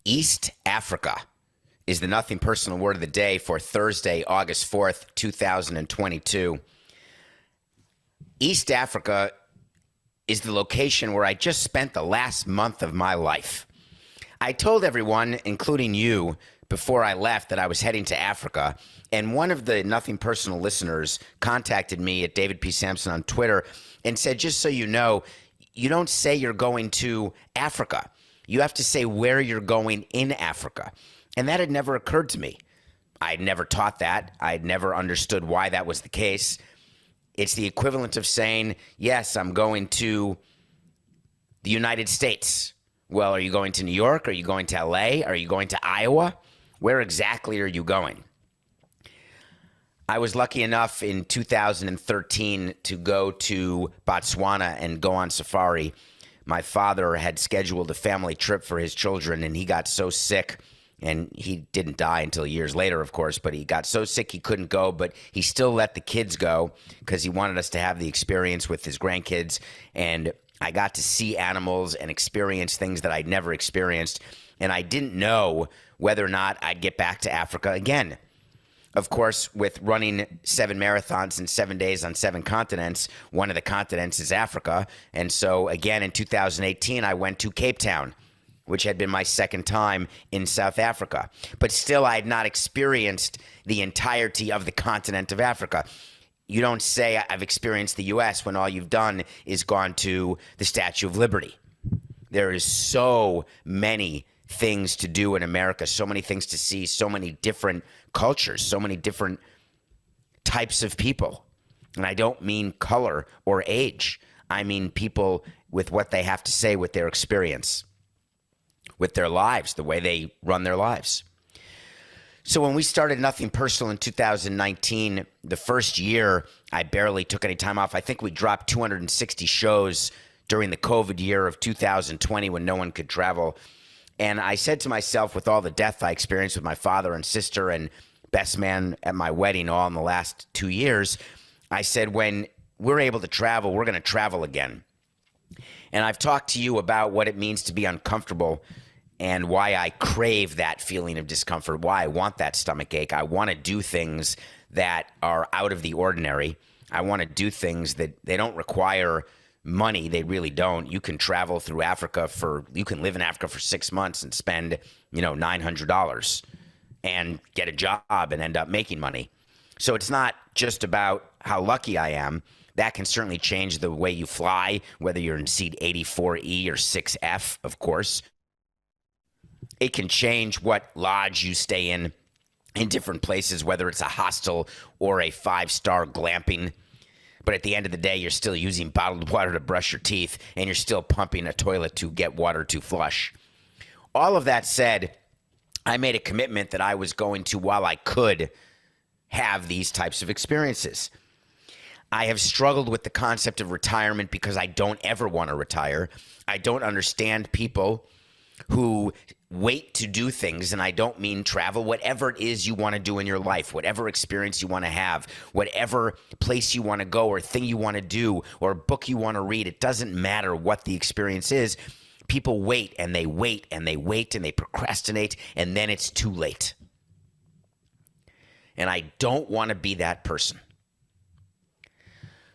East Africa is the nothing personal word of the day for Thursday, August 4th, 2022. East Africa is the location where I just spent the last month of my life. I told everyone, including you, before I left that I was heading to Africa, and one of the Nothing Personal listeners contacted me at David P. Samson on Twitter and said, just so you know, you don't say you're going to Africa. You have to say where you're going in Africa. And that had never occurred to me. I'd never taught that. I'd never understood why that was the case. It's the equivalent of saying, yes, I'm going to the United States. Well, are you going to New York? Are you going to LA? Are you going to Iowa? Where exactly are you going? I was lucky enough in 2013 to go to Botswana and go on safari. My father had scheduled a family trip for his children, and he got so sick, and he didn't die until years later, of course, but he got so sick he couldn't go, but he still let the kids go because he wanted us to have the experience with his grandkids, and I got to see animals and experience things that I'd never experienced, and I didn't know whether or not I'd get back to Africa again. Of course, with running 7 marathons in 7 days on 7 continents, one of the continents is Africa. And so again, in 2018, I went to Cape Town, which had been my second time in South Africa. But still, I had not experienced the entirety of the continent of Africa. You don't say I've experienced the U.S. when all you've done is gone to the Statue of Liberty. There is so many things to do in America, so many things to see, so many different cultures, so many different types of people. And I don't mean color or age. I mean people with what they have to say, with their experience, with their lives, the way they run their lives. So when we started Nothing Personal in 2019, the first year, I barely took any time off. I think we dropped 260 shows during the COVID year of 2020 when no one could travel. And I said to myself, with all the death I experienced with my father and sister and best man at my wedding all in the last 2 years, I said, when we're able to travel, we're going to travel again. And I've talked to you about what it means to be uncomfortable and why I crave that feeling of discomfort, why I want that stomach ache. I want to do things that are out of the ordinary. I want to do things that they don't require money. They really don't. You can travel through Africa you can live in Africa for 6 months and spend, $900 and get a job and end up making money. So it's not just about how lucky I am. That can certainly change the way you fly, whether you're in seat 84E or 6F, of course. It can change what lodge you stay in different places, whether it's a hostel or a 5-star glamping. But at the end of the day, you're still using bottled water to brush your teeth, and you're still pumping a toilet to get water to flush. All of that said, I made a commitment that I was going to, while I could, have these types of experiences. I have struggled with the concept of retirement because I don't ever want to retire. I don't understand people who wait to do things, and I don't mean travel, whatever it is you want to do in your life, whatever experience you want to have, whatever place you want to go or thing you want to do or book you want to read, it doesn't matter what the experience is. People wait and they wait and they wait and they procrastinate, and then it's too late. And I don't want to be that person.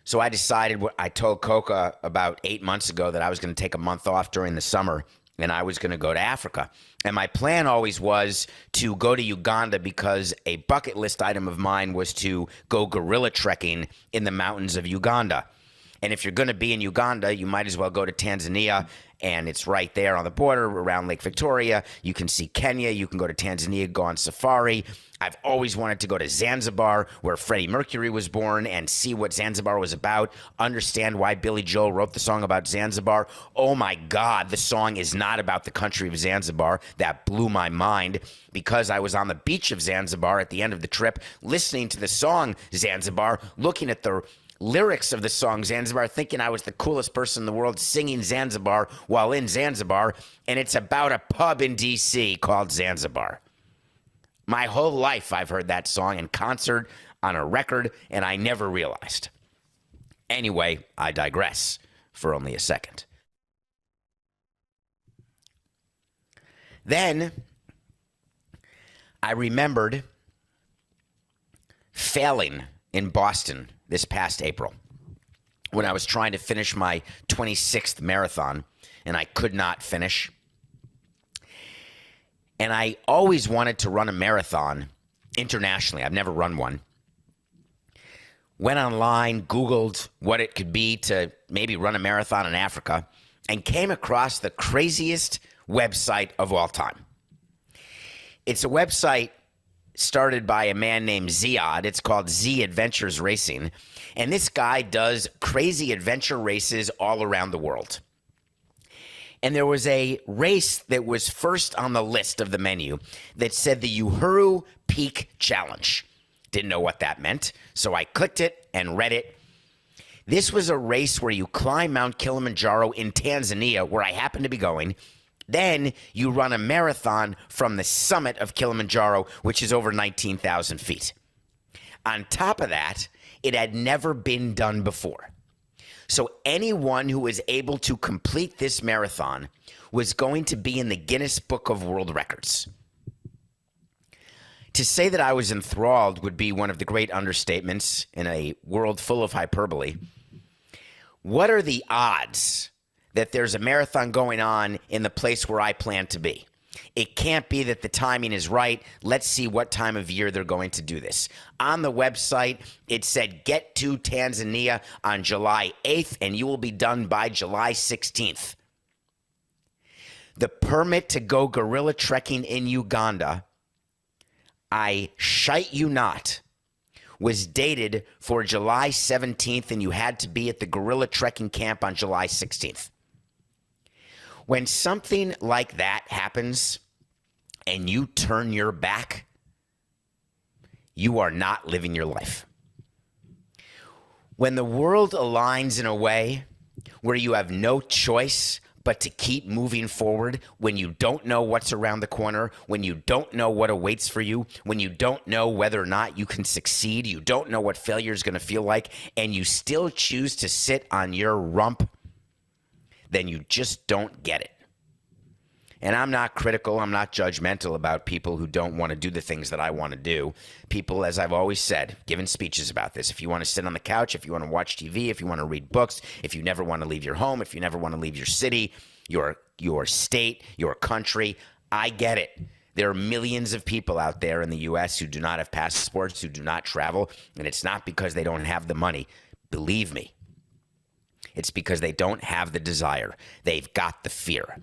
So I decided, I told Coca about 8 months ago that I was going to take a month off during the summer and I was going to go to Africa. And my plan always was to go to Uganda because a bucket list item of mine was to go gorilla trekking in the mountains of Uganda. And if you're going to be in Uganda, you might as well go to Tanzania, and it's right there on the border around Lake Victoria. You can see Kenya. You can go to Tanzania, go on safari. I've always wanted to go to Zanzibar, where Freddie Mercury was born, and see what Zanzibar was about, understand why Billy Joel wrote the song about Zanzibar. Oh my God, the song is not about the country of Zanzibar. That blew my mind because I was on the beach of Zanzibar at the end of the trip, listening to the song Zanzibar, looking at the lyrics of the song Zanzibar, thinking I was the coolest person in the world singing Zanzibar while in Zanzibar, and it's about a pub in D.C. called Zanzibar. My whole life I've heard that song in concert, on a record, and I never realized. Anyway, I digress for only a second. Then I remembered failing in Boston this past April when I was trying to finish my 26th marathon and I could not finish. And I always wanted to run a marathon internationally. I've never run one. Went online, Googled what it could be to maybe run a marathon in Africa, and came across the craziest website of all time. It's a website started by a man named Ziad. It's called Z Adventures Racing. And this guy does crazy adventure races all around the world. And there was a race that was first on the list of the menu that said the Uhuru Peak Challenge. Didn't know what that meant, so I clicked it and read it. This was a race where you climb Mount Kilimanjaro in Tanzania, where I happen to be going. Then you run a marathon from the summit of Kilimanjaro, which is over 19,000 feet. On top of that, it had never been done before. So anyone who was able to complete this marathon was going to be in the Guinness Book of World Records. To say that I was enthralled would be one of the great understatements in a world full of hyperbole. What are the odds that there's a marathon going on in the place where I plan to be? It can't be that the timing is right. Let's see what time of year they're going to do this. On the website, it said get to Tanzania on July 8th, and you will be done by July 16th. The permit to go gorilla trekking in Uganda, I shite you not, was dated for July 17th, and you had to be at the gorilla trekking camp on July 16th. When something like that happens and you turn your back, you are not living your life. When the world aligns in a way where you have no choice but to keep moving forward, when you don't know what's around the corner, when you don't know what awaits for you, when you don't know whether or not you can succeed, you don't know what failure is going to feel like, and you still choose to sit on your rump, then you just don't get it. And I'm not critical, I'm not judgmental about people who don't want to do the things that I want to do. People, as I've always said, given speeches about this, if you want to sit on the couch, if you want to watch TV, if you want to read books, if you never want to leave your home, if you never want to leave your city, your state, your country, I get it. There are millions of people out there in the U.S. who do not have passports, who do not travel, and it's not because they don't have the money. Believe me, it's because they don't have the desire. They've got the fear.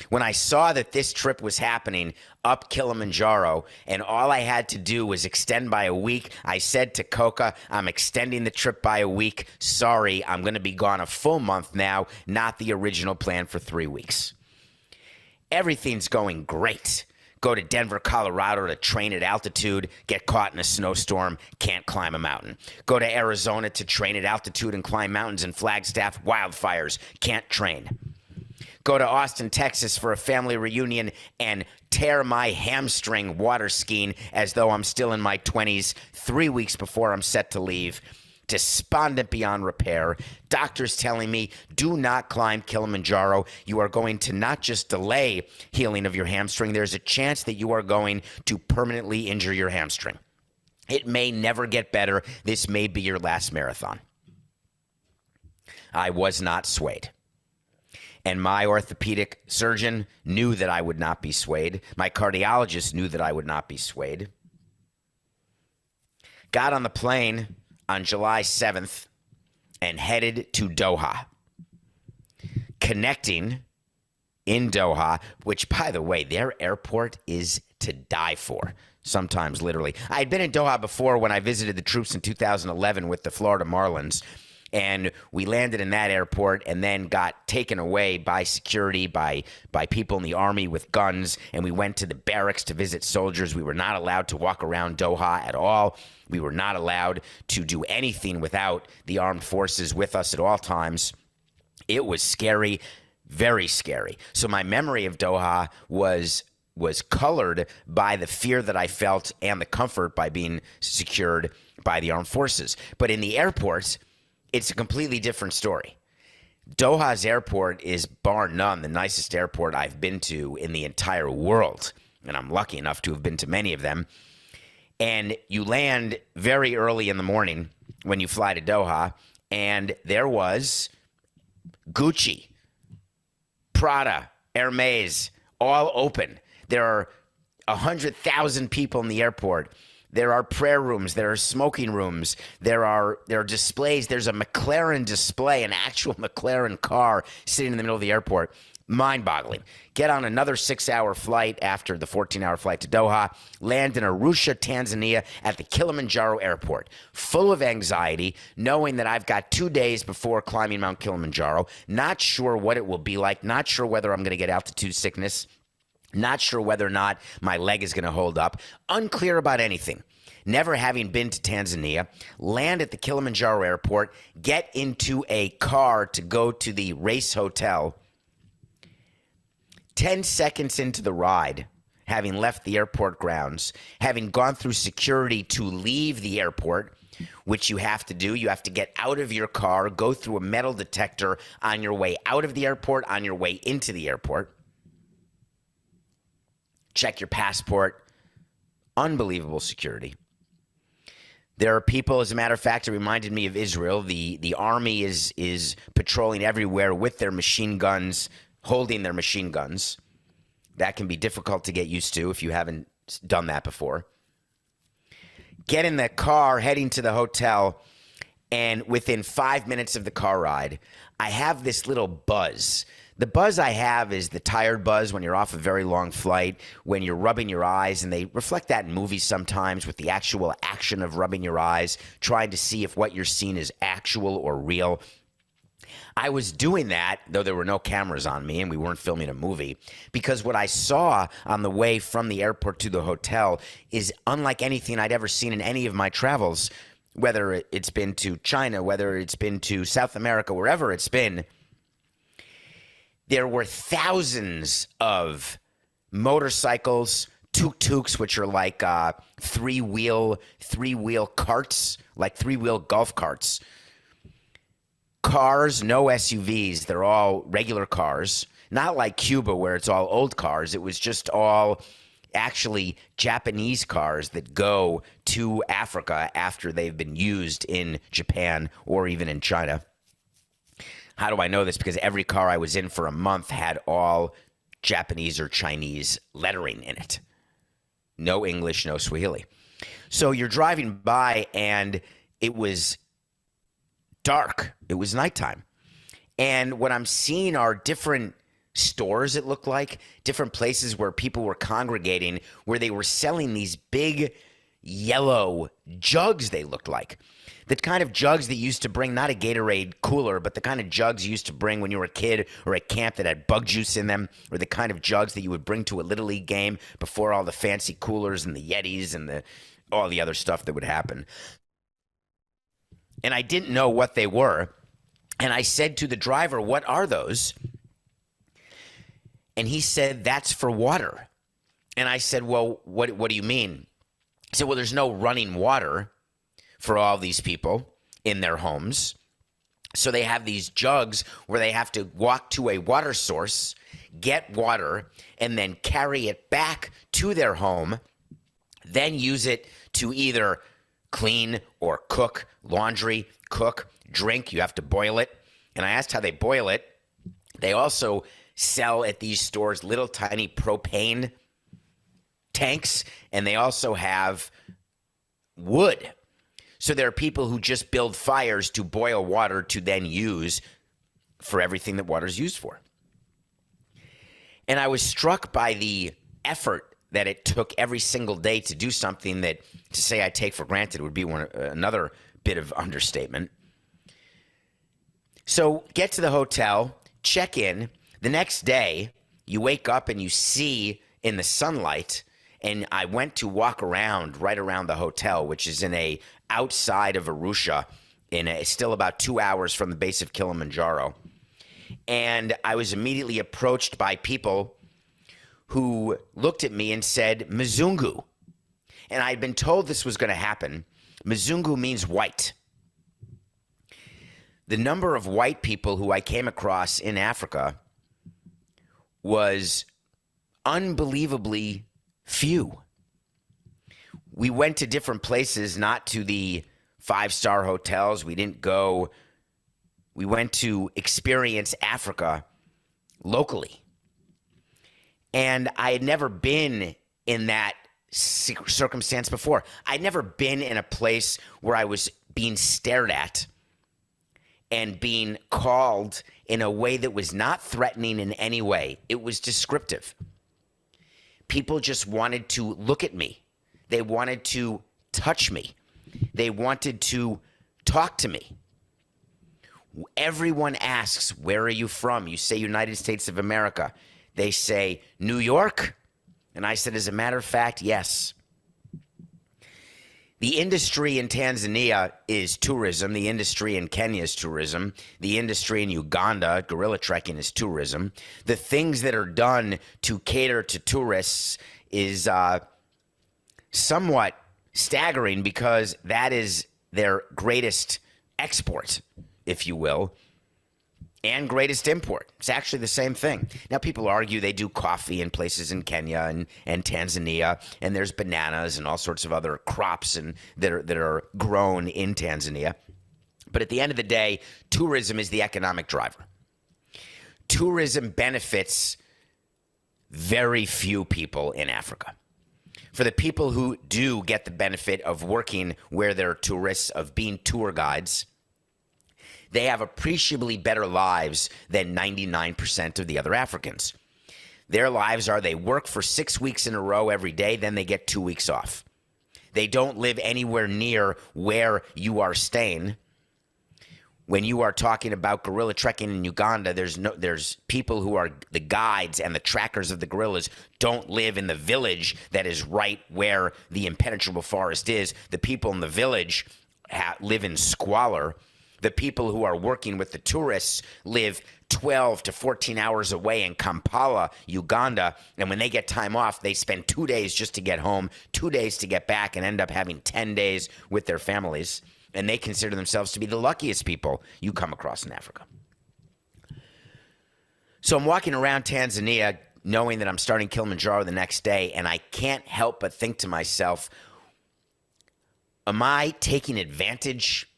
When I saw that this trip was happening up Kilimanjaro and all I had to do was extend by a week, I said to Coca, I'm extending the trip by a week. Sorry, I'm going to be gone a full month now, not the original plan for 3 weeks. Everything's going great. Go to Denver, Colorado to train at altitude, get caught in a snowstorm, can't climb a mountain. Go to Arizona to train at altitude and climb mountains in Flagstaff, wildfires, can't train. Go to Austin, Texas for a family reunion and tear my hamstring water skiing as though I'm still in my 20s 3 weeks before I'm set to leave. Despondent beyond repair. Doctors telling me, do not climb Kilimanjaro. You are going to not just delay healing of your hamstring, there's a chance that you are going to permanently injure your hamstring. It may never get better. This may be your last marathon. I was not swayed. And my orthopedic surgeon knew that I would not be swayed. My cardiologist knew that I would not be swayed. Got on the plane on July 7th and headed to Doha. Connecting in Doha, which, by the way, their airport is to die for. Sometimes literally. I had been in Doha before when I visited the troops in 2011 with the Florida Marlins. And we landed in that airport and then got taken away by security, by people in the army with guns. And we went to the barracks to visit soldiers. We were not allowed to walk around Doha at all. We were not allowed to do anything without the armed forces with us at all times. It was scary, very scary. So my memory of Doha was colored by the fear that I felt and the comfort by being secured by the armed forces. But in the airports, it's a completely different story. Doha's airport is bar none the nicest airport I've been to in the entire world. And I'm lucky enough to have been to many of them. And you land very early in the morning when you fly to Doha, and there was Gucci, Prada, Hermes, all open. There are 100,000 people in the airport. There are prayer rooms. There are smoking rooms. There are displays. There's a McLaren display, an actual McLaren car sitting in the middle of the airport. Mind-boggling. Get on another 6-hour flight after the 14-hour flight to Doha. Land in Arusha, Tanzania at the Kilimanjaro airport. Full of anxiety, knowing that I've got 2 days before climbing Mount Kilimanjaro. Not sure what it will be like. Not sure whether I'm going to get altitude sickness. Not sure whether or not my leg is going to hold up. Unclear about anything. Never having been to Tanzania, land at the Kilimanjaro airport, get into a car to go to the race hotel. 10 seconds into the ride, having left the airport grounds, having gone through security to leave the airport, which you have to do. You have to get out of your car, go through a metal detector on your way out of the airport, on your way into the airport. Check your passport. Unbelievable security. There are people, as a matter of fact, it reminded me of Israel. The army is patrolling everywhere with their machine guns, holding their machine guns. That can be difficult to get used to if you haven't done that before. Get in the car, heading to the hotel, and within 5 minutes of the car ride, I have this little buzz. The buzz I have is the tired buzz when you're off a very long flight, when you're rubbing your eyes, and they reflect that in movies sometimes with the actual action of rubbing your eyes, trying to see if what you're seeing is actual or real. I was doing that, though there were no cameras on me and we weren't filming a movie, because what I saw on the way from the airport to the hotel is unlike anything I'd ever seen in any of my travels, whether it's been to China, whether it's been to South America, wherever it's been. There were thousands of motorcycles, tuk-tuks, which are like three-wheel carts, like three-wheel golf carts. Cars, no SUVs. They're all regular cars. Not like Cuba where it's all old cars. It was just all actually Japanese cars that go to Africa after they've been used in Japan or even in China. How do I know this? Because every car I was in for a month had all Japanese or Chinese lettering in it. No English, no Swahili. So you're driving by and it was dark. It was nighttime. And what I'm seeing are different stores, it looked like, different places where people were congregating, where they were selling these big yellow jugs, they looked like. The kind of jugs that you used to bring, not a Gatorade cooler, but the kind of jugs you used to bring when you were a kid or at camp that had bug juice in them, or the kind of jugs that you would bring to a Little League game before all the fancy coolers and the Yetis and all the other stuff that would happen. And I didn't know what they were. And I said to the driver, "What are those?" And he said, "That's for water." And I said, "Well, what do you mean?" He said, "Well, there's no running water for all these people in their homes. So they have these jugs where they have to walk to a water source, get water, and then carry it back to their home, then use it to either clean or cook laundry, cook, drink. You have to boil it." And I asked how they boil it. They also sell at these stores little tiny propane tanks, and they also have wood. So there are people who just build fires to boil water to then use for everything that water is used for. And I was struck by the effort that it took every single day to do something that, to say I take for granted, would be another bit of understatement. So get to the hotel, check in. The next day, you wake up and you see in the sunlight, and I went to walk around right around the hotel, which is outside of Arusha, still about 2 hours from the base of Kilimanjaro. And I was immediately approached by people who looked at me and said, "Mzungu." And I had been told this was going to happen. Mzungu means white. The number of white people who I came across in Africa was unbelievably few. We went to different places, not to the five-star hotels. We went to experience Africa locally. And I had never been in that circumstance before. I'd never been in a place where I was being stared at and being called in a way that was not threatening in any way. It was descriptive. People just wanted to look at me. They wanted to touch me. They wanted to talk to me. Everyone asks, where are you from? You say United States of America. They say, New York? And I said, as a matter of fact, yes. The industry in Tanzania is tourism. The industry in Kenya is tourism. The industry in Uganda, gorilla trekking, is tourism. The things that are done to cater to tourists is somewhat staggering because that is their greatest export, if you will, and greatest import. It's actually the same thing. Now, people argue they do coffee in places in Kenya and Tanzania, and there's bananas and all sorts of other crops that are grown in Tanzania. But at the end of the day, tourism is the economic driver. Tourism benefits very few people in Africa. For the people who do get the benefit of working where they're tourists, of being tour guides, they have appreciably better lives than 99% of the other Africans. Their lives are they work for 6 weeks in a row every day, then they get 2 weeks off. They don't live anywhere near where you are staying. When you are talking about gorilla trekking in Uganda, there's people who are the guides and the trackers of the gorillas don't live in the village that is right where the impenetrable forest is. The people in the village live in squalor. The people who are working with the tourists live 12 to 14 hours away in Kampala, Uganda, and when they get time off, they spend 2 days just to get home, 2 days to get back, and end up having 10 days with their families. And they consider themselves to be the luckiest people you come across in Africa. So I'm walking around Tanzania knowing that I'm starting Kilimanjaro the next day, and I can't help but think to myself, am I taking advantage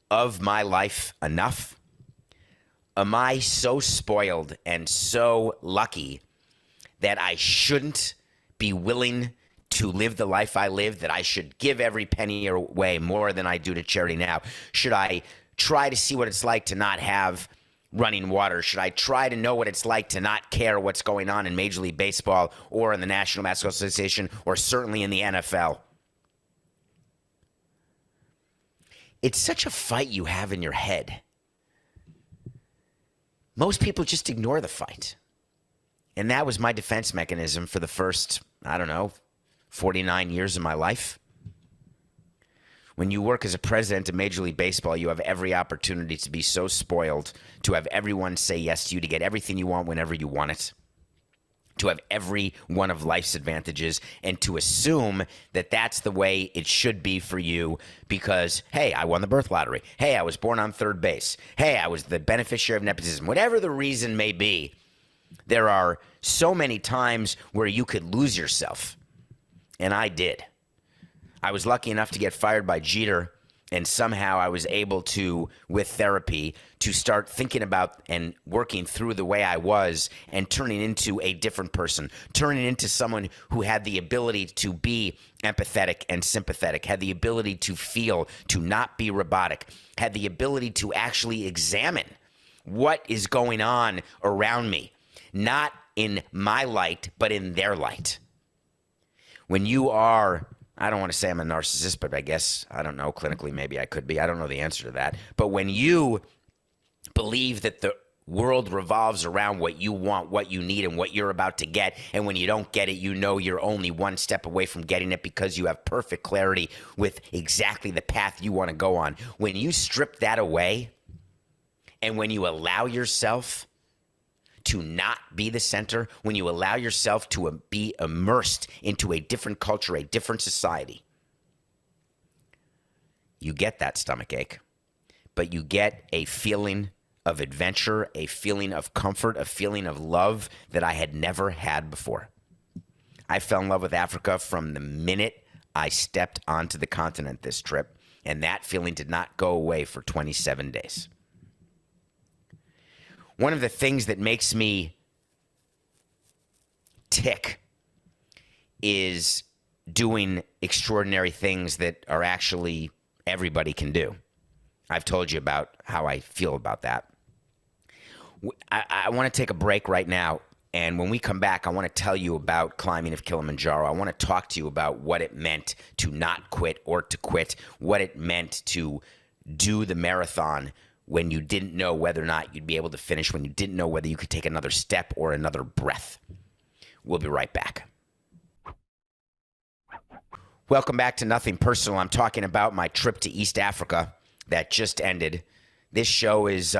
of my life enough? Am I so spoiled and so lucky that I shouldn't be willing to live the life I live, that I should give every penny away more than I do to charity now? Should I try to see what it's like to not have running water? Should I try to know what it's like to not care what's going on in Major League Baseball or in the National Basketball Association or certainly in the NFL? It's such a fight you have in your head. Most people just ignore the fight. And that was my defense mechanism for the first, 49 years of my life. When you work as a president of Major League Baseball, you have every opportunity to be so spoiled, to have everyone say yes to you, to get everything you want whenever you want it, to have every one of life's advantages, and to assume that that's the way it should be for you because, hey, I won the birth lottery. Hey, I was born on third base. Hey, I was the beneficiary of nepotism. Whatever the reason may be, there are so many times where you could lose yourself. And I did. I was lucky enough to get fired by Jeter, and somehow I was able to, with therapy, to start thinking about and working through the way I was and turning into a different person, turning into someone who had the ability to be empathetic and sympathetic, had the ability to feel, to not be robotic, had the ability to actually examine what is going on around me, not in my light, but in their light. When you are, I don't want to say I'm a narcissist, but I guess, I don't know, clinically maybe I could be. I don't know the answer to that. But when you believe that the world revolves around what you want, what you need, and what you're about to get, and when you don't get it, you know you're only one step away from getting it because you have perfect clarity with exactly the path you want to go on. When you strip that away, and when you allow yourself to not be the center, when you allow yourself to be immersed into a different culture, a different society, you get that stomach ache. but you get a feeling of adventure, a feeling of comfort, a feeling of love that I had never had before. I fell in love with Africa from the minute I stepped onto the continent this trip, and that feeling did not go away for 27 days. One of the things that makes me tick is doing extraordinary things that are actually everybody can do. I've told you about how I feel about that. I want to take a break right now, and when we come back, I want to tell you about climbing of Kilimanjaro. I want to talk to you about what it meant to not quit or to quit, what it meant to do the marathon when you didn't know whether or not you'd be able to finish, when you didn't know whether you could take another step or another breath. We'll be right back. Welcome back to Nothing Personal. I'm talking about my trip to East Africa that just ended. This show is,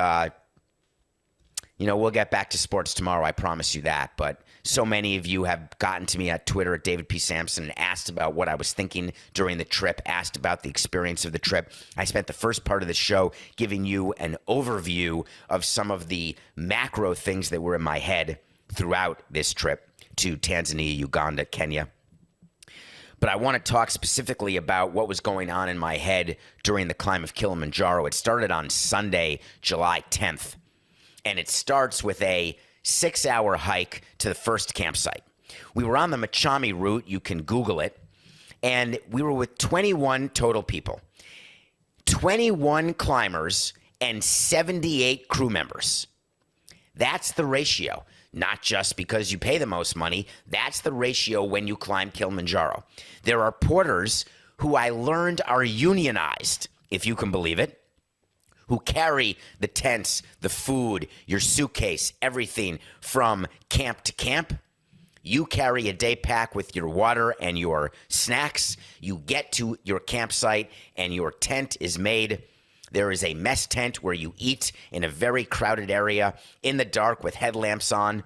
we'll get back to sports tomorrow, I promise you that. But so many of you have gotten to me at Twitter at David P. Samson and asked about what I was thinking during the trip, asked about the experience of the trip. I spent the first part of the show giving you an overview of some of the macro things that were in my head throughout this trip to Tanzania, Uganda, Kenya. But I want to talk specifically about what was going on in my head during the climb of Kilimanjaro. It started on Sunday, July 10th, and it starts with a 6-hour hike to the first campsite. We were on the Machami route. You can Google it. And we were with 21 total people, 21 climbers, and 78 crew members. That's the ratio. Not just because you pay the most money. That's the ratio when you climb Kilimanjaro. There are porters who I learned are unionized, if you can believe it, who carry the tents, the food, your suitcase, everything from camp to camp. You carry a day pack with your water and your snacks. You get to your campsite and your tent is made. There is a mess tent where you eat in a very crowded area in the dark with headlamps on.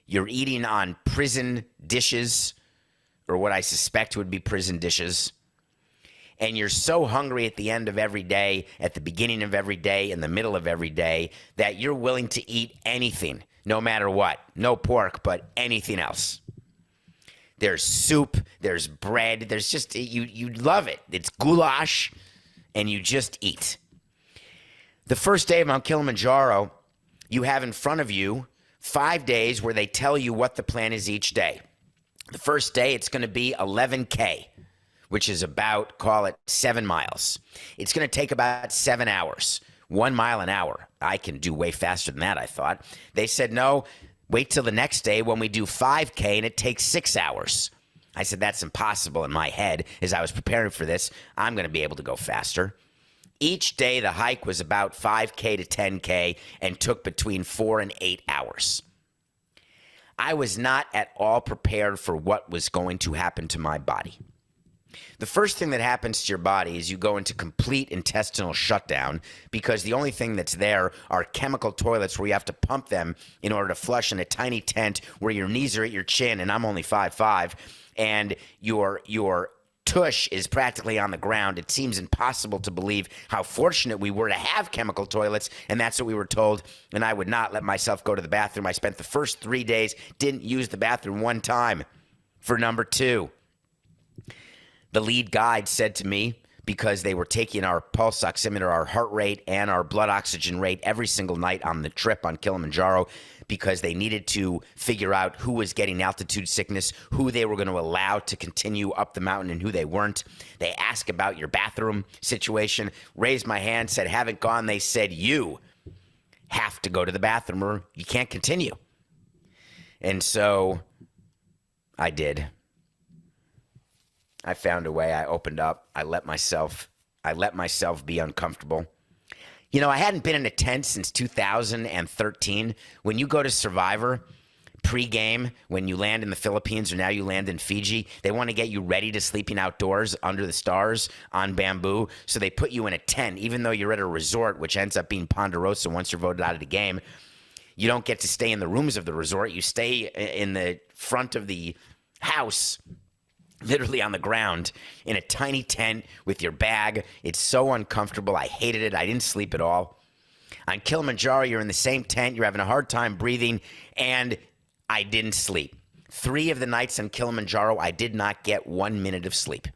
You're eating on prison dishes, or what I suspect would be prison dishes. And you're so hungry at the end of every day, at the beginning of every day, in the middle of every day, that you're willing to eat anything, no matter what. No pork, but anything else. There's soup, there's bread, there's just, you love it. It's goulash. And you just eat. The first day of Mount Kilimanjaro, you have in front of you 5 days where they tell you what the plan is each day. The first day, it's going to be 11K, which is about, call it 7 miles. It's going to take about 7 hours, 1 mile an hour. I can do way faster than that, I thought. They said, no, wait till the next day when we do 5K and it takes 6 hours. I said, that's impossible in my head. As I was preparing for this, I'm going to be able to go faster. Each day, the hike was about 5K to 10K and took between 4 and 8 hours. I was not at all prepared for what was going to happen to my body. The first thing that happens to your body is you go into complete intestinal shutdown because the only thing that's there are chemical toilets where you have to pump them in order to flush in a tiny tent where your knees are at your chin, and I'm only 5'5", and your tush is practically on the ground. It seems impossible to believe how fortunate we were to have chemical toilets, and that's what we were told, and I would not let myself go to the bathroom. I spent the first 3 days, didn't use the bathroom one time. For number 2, the lead guide said to me, because they were taking our pulse oximeter, our heart rate, and our blood oxygen rate every single night on the trip on Kilimanjaro, because they needed to figure out who was getting altitude sickness, who they were going to allow to continue up the mountain and who they weren't. They asked about your bathroom situation, raised my hand, said, haven't gone. They said, you have to go to the bathroom or you can't continue. And so I did. I found a way. I opened up. I let myself be uncomfortable. You know, I hadn't been in a tent since 2013. When you go to Survivor pre-game, when you land in the Philippines or now you land in Fiji, they want to get you ready to sleeping outdoors under the stars on bamboo. So they put you in a tent, even though you're at a resort, which ends up being Ponderosa once you're voted out of the game. You don't get to stay in the rooms of the resort. You stay in the front of the house literally on the ground in a tiny tent with your bag. It's so uncomfortable. I hated it. I didn't sleep at all. On Kilimanjaro, you're in the same tent. You're having a hard time breathing, and I didn't sleep. 3 of the nights on Kilimanjaro, I did not get 1 minute of sleep.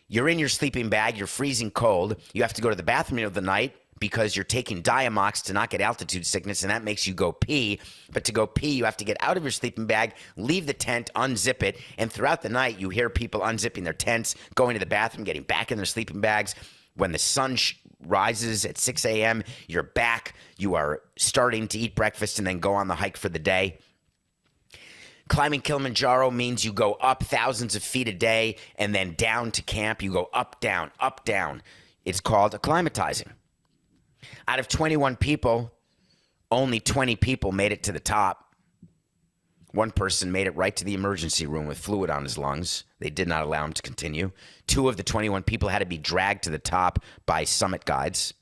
You're in your sleeping bag. You're freezing cold. You have to go to the bathroom in the middle of the night because you're taking Diamox to not get altitude sickness, and that makes you go pee. But to go pee, you have to get out of your sleeping bag, leave the tent, unzip it, and throughout the night, you hear people unzipping their tents, going to the bathroom, getting back in their sleeping bags. When the sun rises at 6 a.m., you're back. You are starting to eat breakfast and then go on the hike for the day. Climbing Kilimanjaro means you go up thousands of feet a day and then down to camp. You go up, down, up, down. It's called acclimatizing. Out of 21 people, only 20 people made it to the top. One person made it right to the emergency room with fluid on his lungs. They did not allow him to continue. 2 of the 21 people had to be dragged to the top by summit guides.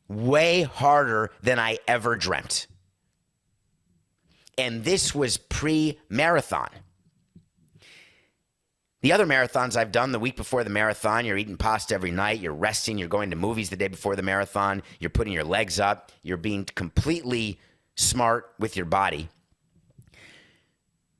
Way harder than I ever dreamt. And this was pre-marathon. The other marathons I've done the week before the marathon, you're eating pasta every night, you're resting, you're going to movies the day before the marathon, you're putting your legs up, you're being completely smart with your body.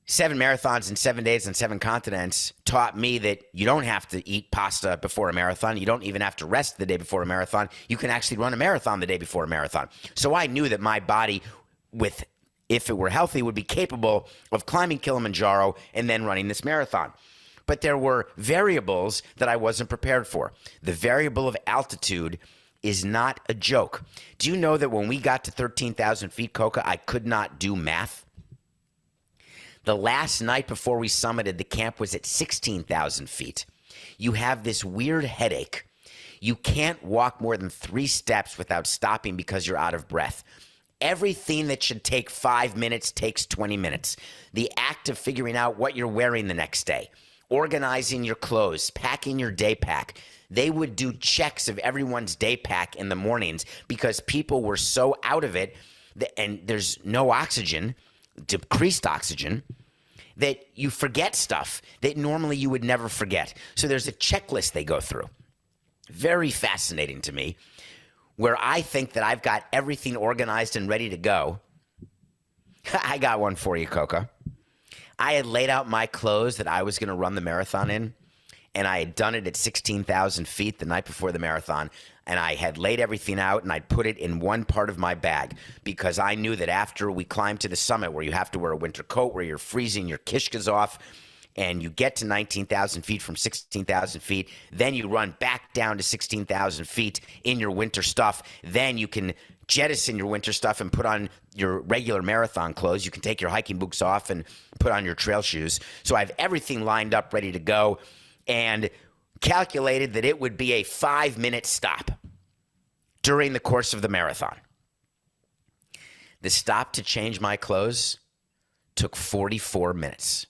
7 marathons in 7 days on 7 continents taught me that you don't have to eat pasta before a marathon. You don't even have to rest the day before a marathon. You can actually run a marathon the day before a marathon. So I knew that my body, if it were healthy, would be capable of climbing Kilimanjaro and then running this marathon. But there were variables that I wasn't prepared for. The variable of altitude is not a joke. Do you know that when we got to 13,000 feet, Coca, I could not do math? The last night before we summited, the camp was at 16,000 feet. You have this weird headache. You can't walk more than 3 steps without stopping because you're out of breath. Everything that should take 5 minutes takes 20 minutes. The act of figuring out what you're wearing the next day, organizing your clothes, packing your day pack. They would do checks of everyone's day pack in the mornings because people were so out of it and there's no oxygen, decreased oxygen, that you forget stuff that normally you would never forget. So there's a checklist they go through. Very fascinating to me, where I think that I've got everything organized and ready to go. I got one for you, Coca. I had laid out my clothes that I was going to run the marathon in, and I had done it at 16,000 feet the night before the marathon, and I had laid everything out, and I'd put it in one part of my bag because I knew that after we climbed to the summit where you have to wear a winter coat, where you're freezing your kishkas off, and you get to 19,000 feet from 16,000 feet, then you run back down to 16,000 feet in your winter stuff, then you can jettison your winter stuff and put on your regular marathon clothes. You can take your hiking boots off and put on your trail shoes. So I have everything lined up, ready to go, and calculated that it would be a 5-minute stop during the course of the marathon. The stop to change my clothes took 44 minutes,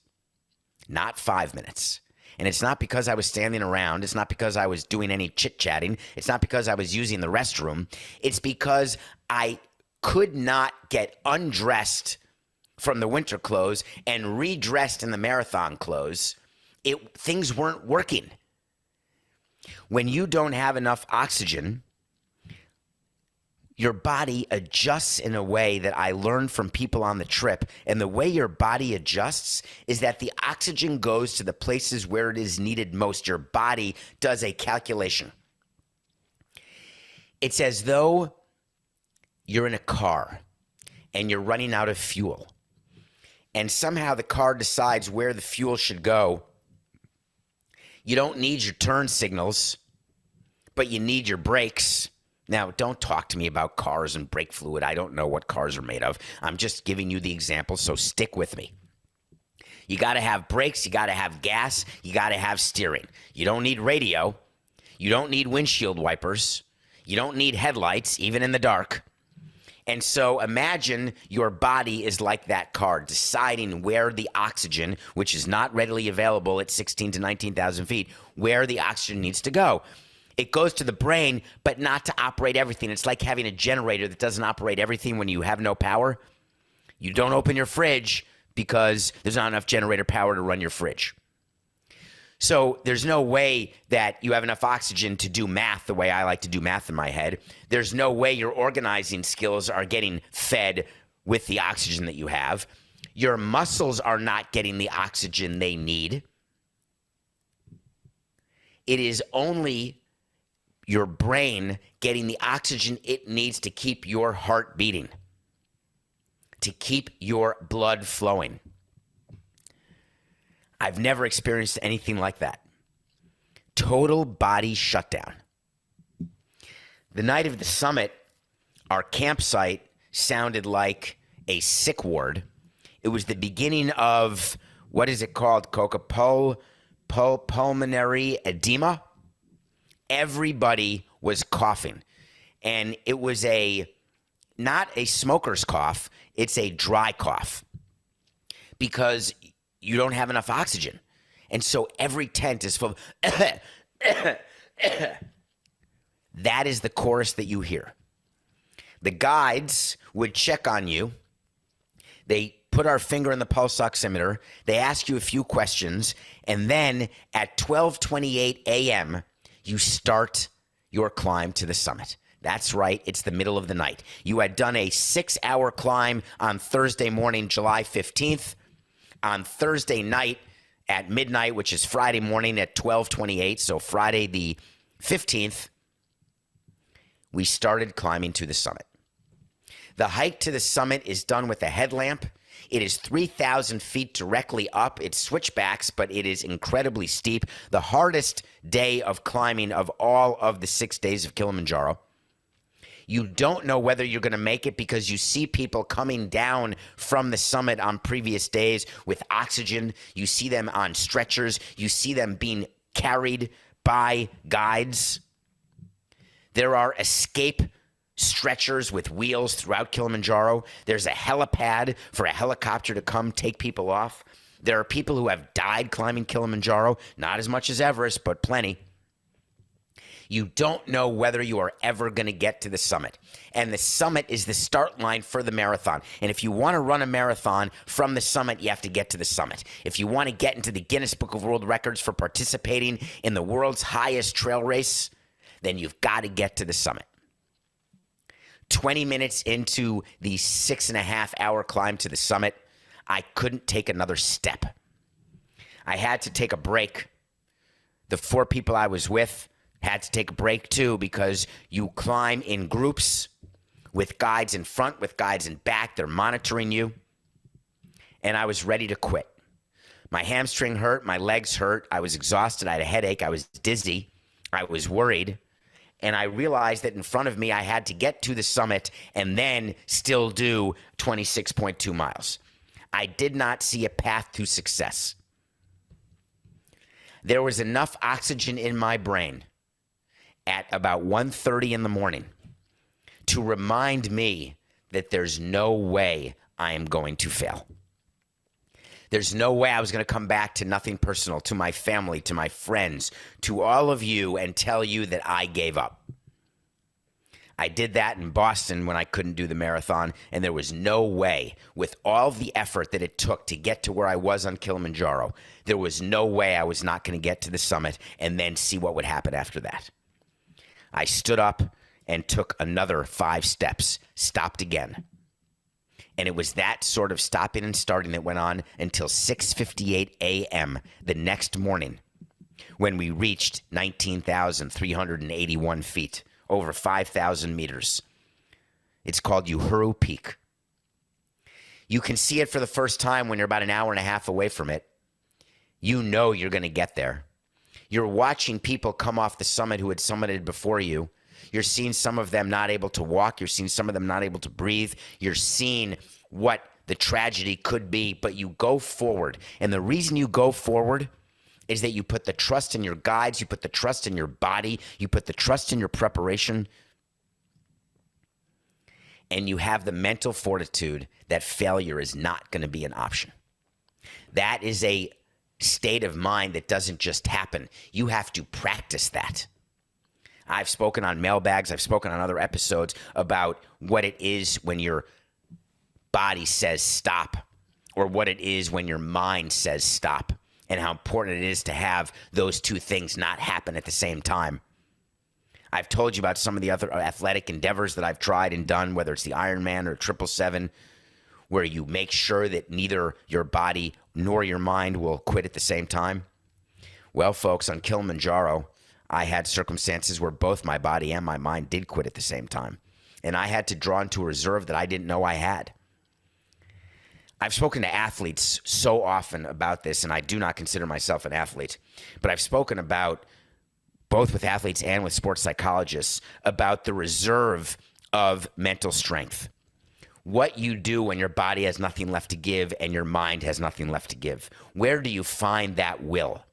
not 5 minutes. And it's not because I was standing around. It's not because I was doing any chit-chatting. It's not because I was using the restroom. It's because I could not get undressed from the winter clothes and redressed in the marathon clothes. Things weren't working. When you don't have enough oxygen, your body adjusts in a way that I learned from people on the trip. And the way your body adjusts is that the oxygen goes to the places where it is needed most. Your body does a calculation. It's as though you're in a car and you're running out of fuel. And somehow the car decides where the fuel should go. You don't need your turn signals, but you need your brakes. Now, don't talk to me about cars and brake fluid. I don't know what cars are made of. I'm just giving you the example, so stick with me. You got to have brakes. You got to have gas. You got to have steering. You don't need radio. You don't need windshield wipers. You don't need headlights, even in the dark. And so imagine your body is like that car, deciding where the oxygen, which is not readily available at 16 to 19,000 feet, where the oxygen needs to go. It goes to the brain, but not to operate everything. It's like having a generator that doesn't operate everything when you have no power. You don't open your fridge because there's not enough generator power to run your fridge. So there's no way that you have enough oxygen to do math the way I like to do math in my head. There's no way your organizing skills are getting fed with the oxygen that you have. Your muscles are not getting the oxygen they need. It is only your brain getting the oxygen it needs to keep your heart beating, to keep your blood flowing. I've never experienced anything like that. Total body shutdown. The night of the summit, our campsite sounded like a sick ward. It was the beginning of, what is it called, Coca? Pulmonary edema. Everybody was coughing. And it was not a smoker's cough, it's a dry cough. Because you don't have enough oxygen. And so every tent is full of that is the chorus that you hear. The guides would check on you. They put our finger in the pulse oximeter. They ask you a few questions. And then at 12:28 a.m., you start your climb to the summit. That's right. It's the middle of the night. You had done a 6-hour climb on Thursday morning, July 15th. On Thursday night at midnight, which is Friday morning at 12:28, so Friday the 15th, we started climbing to the summit. The hike to the summit is done with a headlamp. It is 3,000 feet directly up. It's switchbacks, but it is incredibly steep. The hardest day of climbing of all of the 6 days of Kilimanjaro. You don't know whether you're going to make it because you see people coming down from the summit on previous days with oxygen. You see them on stretchers. You see them being carried by guides. There are escape stretchers with wheels throughout Kilimanjaro. There's a helipad for a helicopter to come take people off. There are people who have died climbing Kilimanjaro, not as much as Everest, but plenty. You don't know whether you are ever going to get to the summit. And the summit is the start line for the marathon. And if you want to run a marathon from the summit, you have to get to the summit. If you want to get into the Guinness Book of World Records for participating in the world's highest trail race, then you've got to get to the summit. 20 minutes into the 6.5-hour climb to the summit, I couldn't take another step. I had to take a break. The 4 people I was with had to take a break too, because you climb in groups with guides in front, with guides in back. They're monitoring you. And I was ready to quit. My hamstring hurt. My legs hurt. I was exhausted. I had a headache. I was dizzy. I was worried. And I realized that in front of me, I had to get to the summit and then still do 26.2 miles. I did not see a path to success. There was enough oxygen in my brain at about 1:30 in the morning to remind me that there's no way I am going to fail. There's no way I was going to come back to Nothing Personal, to my family, to my friends, to all of you and tell you that I gave up. I did that in Boston when I couldn't do the marathon, and there was no way, with all the effort that it took to get to where I was on Kilimanjaro, there was no way I was not going to get to the summit and then see what would happen after that. I stood up and took another 5 steps, stopped again. And it was that sort of stopping and starting that went on until 6:58 a.m. the next morning, when we reached 19,381 feet, over 5,000 meters. It's called Uhuru Peak. You can see it for the first time when you're about an hour and a half away from it. You know you're going to get there. You're watching people come off the summit who had summited before you. You're seeing some of them not able to walk. You're seeing some of them not able to breathe. You're seeing what the tragedy could be, but you go forward. And the reason you go forward is that you put the trust in your guides, you put the trust in your body, you put the trust in your preparation, and you have the mental fortitude that failure is not going to be an option. That is a state of mind that doesn't just happen. You have to practice that. I've spoken on mailbags, I've spoken on other episodes about what it is when your body says stop, or what it is when your mind says stop, and how important it is to have those two things not happen at the same time. I've told you about some of the other athletic endeavors that I've tried and done, whether it's the Ironman or 777, where you make sure that neither your body nor your mind will quit at the same time. Well, folks, on Kilimanjaro, I had circumstances where both my body and my mind did quit at the same time. And I had to draw into a reserve that I didn't know I had. I've spoken to athletes so often about this, and I do not consider myself an athlete, but I've spoken about, both with athletes and with sports psychologists, about the reserve of mental strength. What you do when your body has nothing left to give and your mind has nothing left to give. Where do you find that will?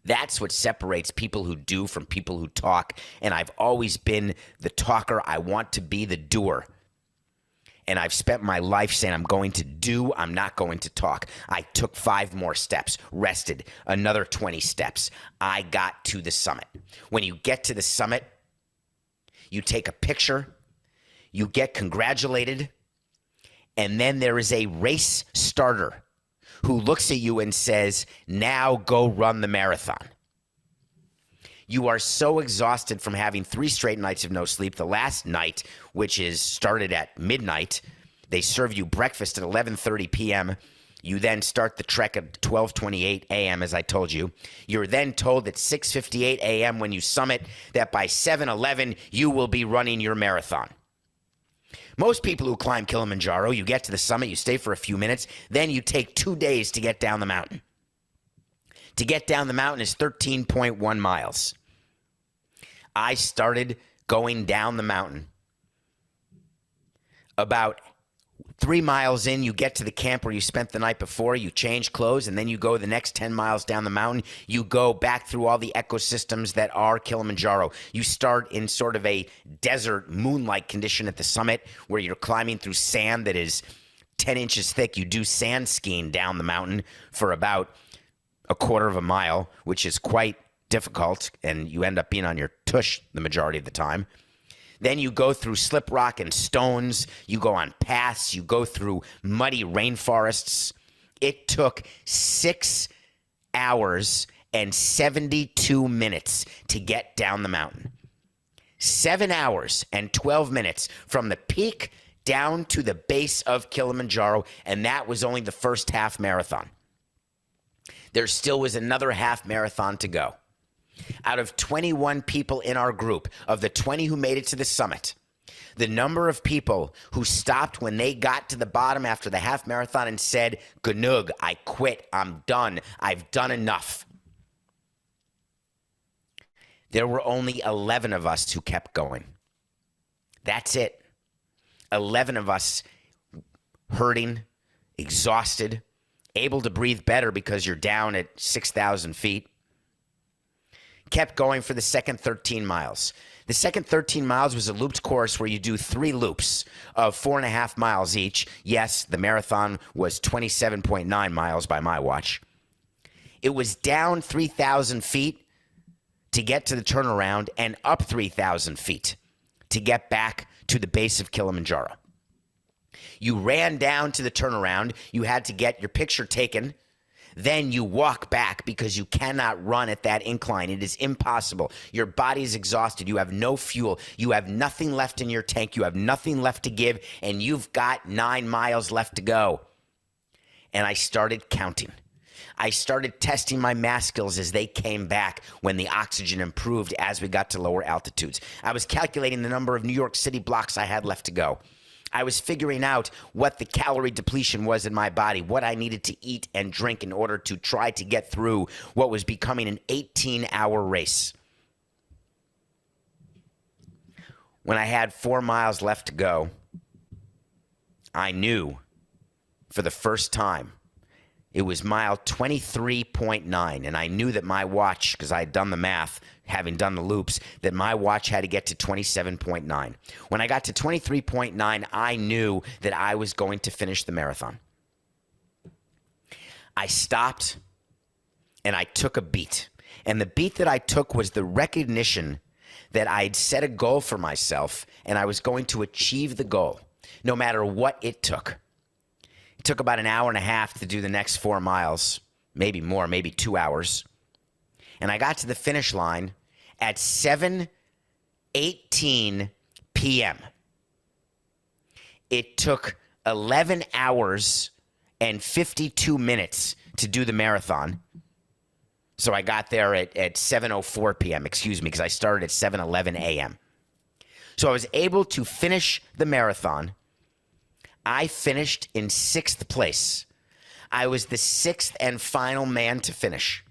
That's what separates people who do from people who talk. And I've always been the talker. I want to be the doer. And I've spent my life saying I'm going to do, I'm not going to talk. I took 5 more steps, rested, another 20 steps. I got to the summit. When you get to the summit, you take a picture, you get congratulated, and then there is a race starter who looks at you and says, now go run the marathon. You are so exhausted from having 3 straight nights of no sleep. The last night, which is started at midnight, they serve you breakfast at 11:30 p.m. You then start the trek at 12:28 a.m., as I told you. You're then told at 6:58 a.m. when you summit that by 7:11 you will be running your marathon. Most people who climb Kilimanjaro, you get to the summit, you stay for a few minutes, then you take 2 days to get down the mountain. To get down the mountain is 13.1 miles. I started going down the mountain. About 3 miles in, you get to the camp where you spent the night before, you change clothes, and then you go the next 10 miles down the mountain. You go back through all the ecosystems that are Kilimanjaro. You start in sort of a desert moonlight condition at the summit where you're climbing through sand that is 10 inches thick. You do sand skiing down the mountain for about a quarter of a mile, which is quite difficult, and you end up being on your tush the majority of the time. Then you go through slip rock and stones. You go on paths. You go through muddy rainforests. It took 6 hours and 72 minutes to get down the mountain. 7 hours and 12 minutes from the peak down to the base of Kilimanjaro, and that was only the first half marathon. There still was another half marathon to go. Out of 21 people in our group, of the 20 who made it to the summit, the number of people who stopped when they got to the bottom after the half marathon and said, "Gnug, I quit, I'm done, I've done enough." There were only 11 of us who kept going. That's it. 11 of us hurting, exhausted, able to breathe better because you're down at 6,000 feet. Kept going for the second 13 miles. The second 13 miles was a looped course where you do 3 loops of 4.5 miles each. Yes, the marathon was 27.9 miles by my watch. It was down 3,000 feet to get to the turnaround and up 3,000 feet to get back to the base of Kilimanjaro. You ran down to the turnaround. You had to get your picture taken. Then you walk back because you cannot run at that incline. It is impossible. Your body is exhausted. You have no fuel. You have nothing left in your tank. You have nothing left to give, and you've got 9 miles left to go. And I started counting. I started testing my math skills as they came back when the oxygen improved as we got to lower altitudes. I was calculating the number of New York City blocks I had left to go. I was figuring out what the calorie depletion was in my body, what I needed to eat and drink in order to try to get through what was becoming an 18-hour race. When I had 4 miles left to go, I knew for the first time it was mile 23.9, and I knew that my watch, because I had done the math, having done the loops, that my watch had to get to 27.9. When I got to 23.9, I knew that I was going to finish the marathon. I stopped, and I took a beat. And the beat that I took was the recognition that I'd set a goal for myself, and I was going to achieve the goal, no matter what it took. It took about an hour and a half to do the next 4 miles, maybe more, maybe 2 hours. And I got to the finish line at 7:18 p.m. It took 11 hours and 52 minutes to do the marathon. So I got there at 7:04 p.m., excuse me, because I started at 7:11 a.m. So I was able to finish the marathon. I finished in 6th place. I was the 6th and final man to finish.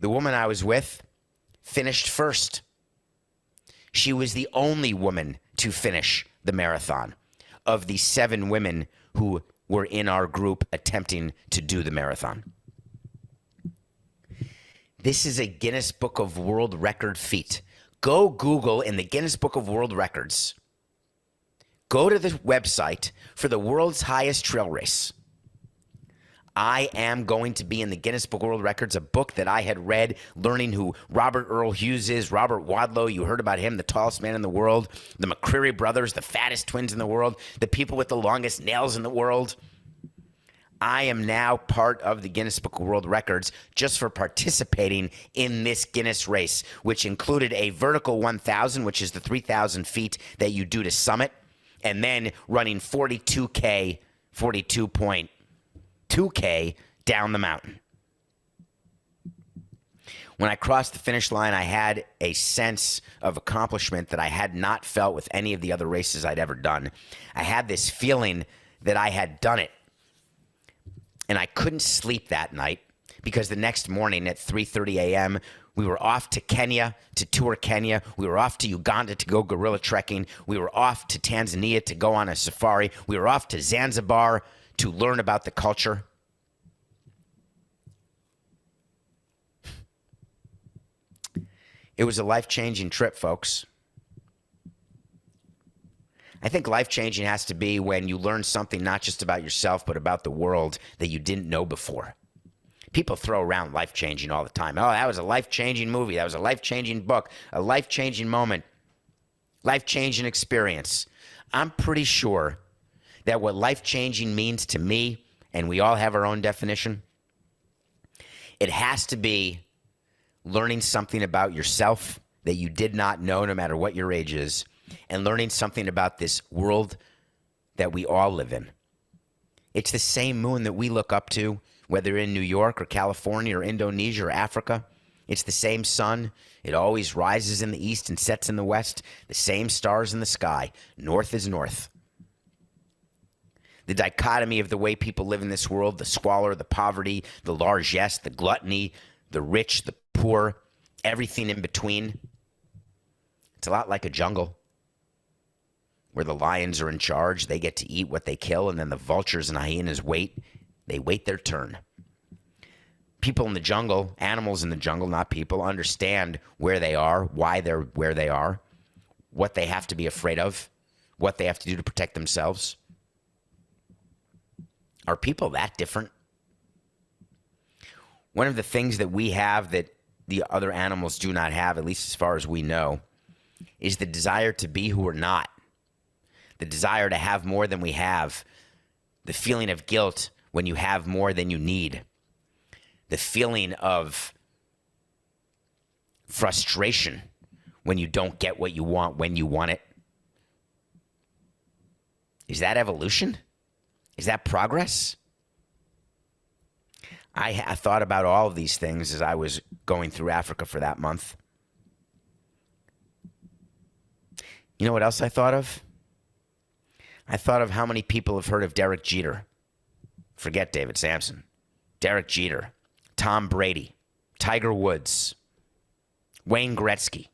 The woman I was with finished first. She was the only woman to finish the marathon of the 7 women who were in our group attempting to do the marathon. This is a Guinness Book of World Record feat. Go Google in the Guinness Book of World Records. Go to the website for the world's highest trail race. I am going to be in the Guinness Book of World Records, a book that I had read, learning who Robert Earl Hughes is, Robert Wadlow. You heard about him, the tallest man in the world, the McCreary brothers, the fattest twins in the world, the people with the longest nails in the world. I am now part of the Guinness Book of World Records just for participating in this Guinness race, which included a vertical 1,000, which is the 3,000 feet that you do to summit, and then running 42K, 42.2K down the mountain. When I crossed the finish line, I had a sense of accomplishment that I had not felt with any of the other races I'd ever done. I had this feeling that I had done it. And I couldn't sleep that night because the next morning at 3:30 a.m., we were off to Kenya to tour Kenya. We were off to Uganda to go gorilla trekking. We were off to Tanzania to go on a safari. We were off to Zanzibar to learn about the culture. It was a life-changing trip, folks. I think life-changing has to be when you learn something not just about yourself, but about the world that you didn't know before. People throw around life-changing all the time. Oh, that was a life-changing movie. That was a life-changing book, a life-changing moment, life-changing experience. I'm pretty sure that what life-changing means to me, and we all have our own definition, it has to be learning something about yourself that you did not know, no matter what your age is, and learning something about this world that we all live in. It's the same moon that we look up to, whether in New York or California or Indonesia or Africa. It's the same sun. It always rises in the east and sets in the west. The same stars in the sky. North is north. The dichotomy of the way people live in this world, the squalor, the poverty, the largesse, the gluttony, the rich, the poor, everything in between. It's a lot like a jungle where the lions are in charge. They get to eat what they kill, and then the vultures and hyenas wait. They wait their turn. People in the jungle, animals in the jungle, not people, understand where they are, why they're where they are, what they have to be afraid of, what they have to do to protect themselves. Are people that different? One of the things that we have that the other animals do not have, at least as far as we know, is the desire to be who we're not. The desire to have more than we have. The feeling of guilt when you have more than you need. The feeling of frustration when you don't get what you want when you want it. Is that evolution? Is that progress? I thought about all of these things as I was going through Africa for that month. You know what else I thought of? I thought of how many people have heard of Derek Jeter. Forget David Samson. Derek Jeter, Tom Brady, Tiger Woods, Wayne Gretzky.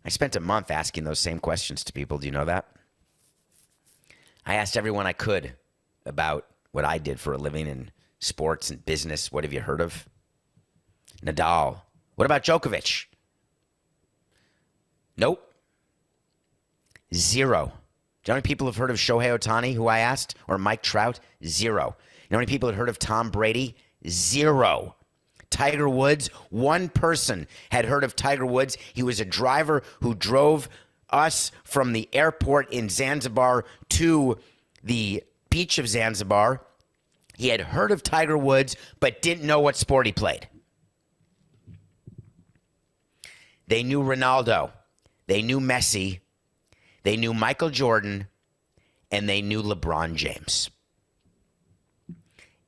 I spent a month asking those same questions to people. Do you know that? I asked everyone I could about what I did for a living in sports and business. What have you heard of? Nadal. What about Djokovic? Nope. Zero. Do you know how many people have heard of Shohei Ohtani, who I asked? Or Mike Trout? Zero. You know how many people had heard of Tom Brady? Zero. Tiger Woods? One person had heard of Tiger Woods. He was a driver who drove us from the airport in Zanzibar to the beach of Zanzibar. He had heard of Tiger Woods, but didn't know what sport he played. They knew Ronaldo. They knew Messi. They knew Michael Jordan. And they knew LeBron James.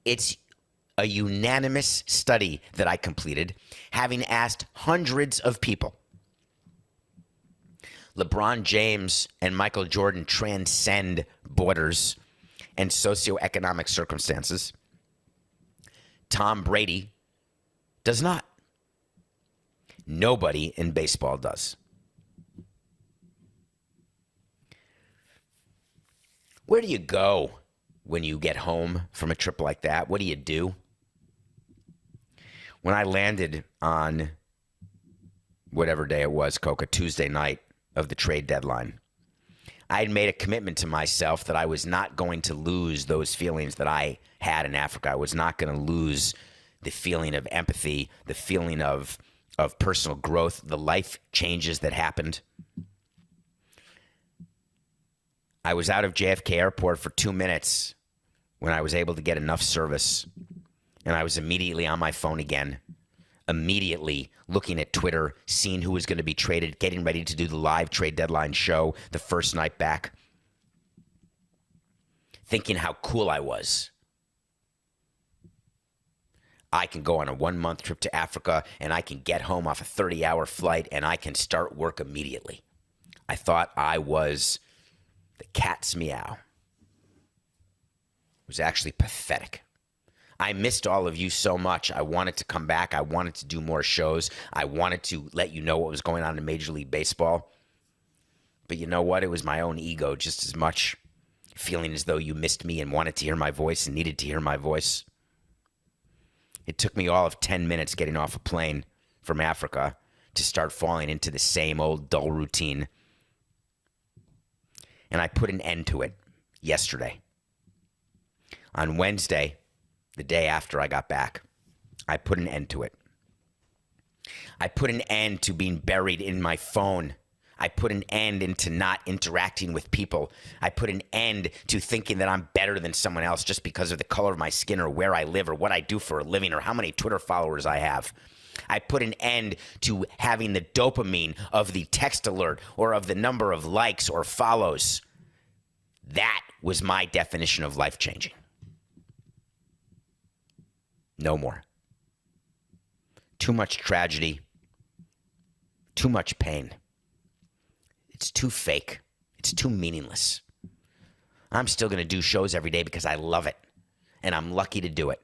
It's a unanimous study that I completed, having asked hundreds of people. LeBron James and Michael Jordan transcend borders and socioeconomic circumstances. Tom Brady does not. Nobody in baseball does. Where do you go when you get home from a trip like that? What do you do? When I landed on whatever day it was, Coca, Tuesday night of the trade deadline, I had made a commitment to myself that I was not going to lose those feelings that I had in Africa. I was not going to lose the feeling of empathy, the feeling of personal growth, the life changes that happened. I was out of JFK Airport for 2 minutes when I was able to get enough service, and I was immediately on my phone again, immediately looking at Twitter, seeing who was going to be traded, getting ready to do the live trade deadline show the first night back, thinking how cool I was. I can go on a 1-month trip to Africa, and I can get home off a 30-hour flight, and I can start work immediately. I thought I was the cat's meow. It was actually pathetic. I missed all of you so much. I wanted to come back. I wanted to do more shows. I wanted to let you know what was going on in Major League Baseball. But you know what? It was my own ego just as much, feeling as though you missed me and wanted to hear my voice and needed to hear my voice. It took me all of 10 minutes getting off a plane from Africa to start falling into the same old dull routine. And I put an end to it yesterday. On Wednesday, the day after I got back, I put an end to it. I put an end to being buried in my phone. I put an end into not interacting with people. I put an end to thinking that I'm better than someone else just because of the color of my skin or where I live or what I do for a living or how many Twitter followers I have. I put an end to having the dopamine of the text alert or of the number of likes or follows. That was my definition of life-changing. No more. Too much tragedy. Too much pain. It's too fake. It's too meaningless. I'm still going to do shows every day because I love it. And I'm lucky to do it.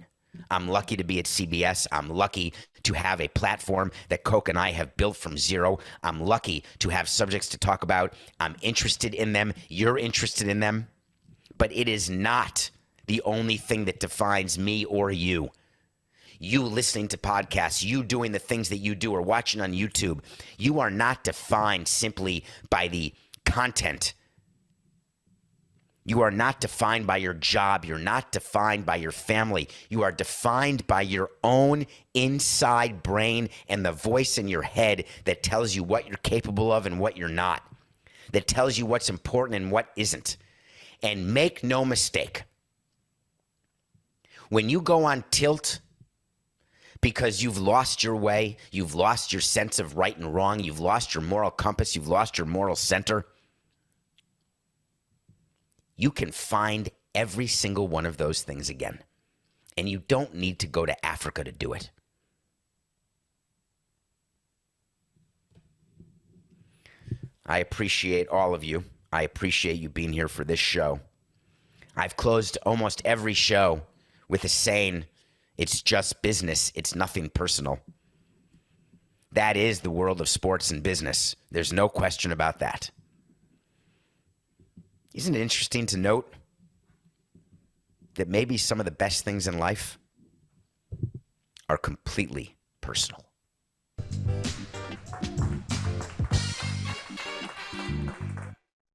I'm lucky to be at CBS. I'm lucky to have a platform that Coke and I have built from zero. I'm lucky to have subjects to talk about. I'm interested in them. You're interested in them. But it is not the only thing that defines me or you. You listening to podcasts, you doing the things that you do or watching on YouTube, you are not defined simply by the content. You are not defined by your job. You're not defined by your family. You are defined by your own inside brain and the voice in your head that tells you what you're capable of and what you're not, that tells you what's important and what isn't. And make no mistake, when you go on tilt because you've lost your way, you've lost your sense of right and wrong, you've lost your moral compass, you've lost your moral center, you can find every single one of those things again. And you don't need to go to Africa to do it. I appreciate all of you. I appreciate you being here for this show. I've closed almost every show with a saying, it's just business. It's nothing personal. That is the world of sports and business. There's no question about that. Isn't it interesting to note that maybe some of the best things in life are completely personal?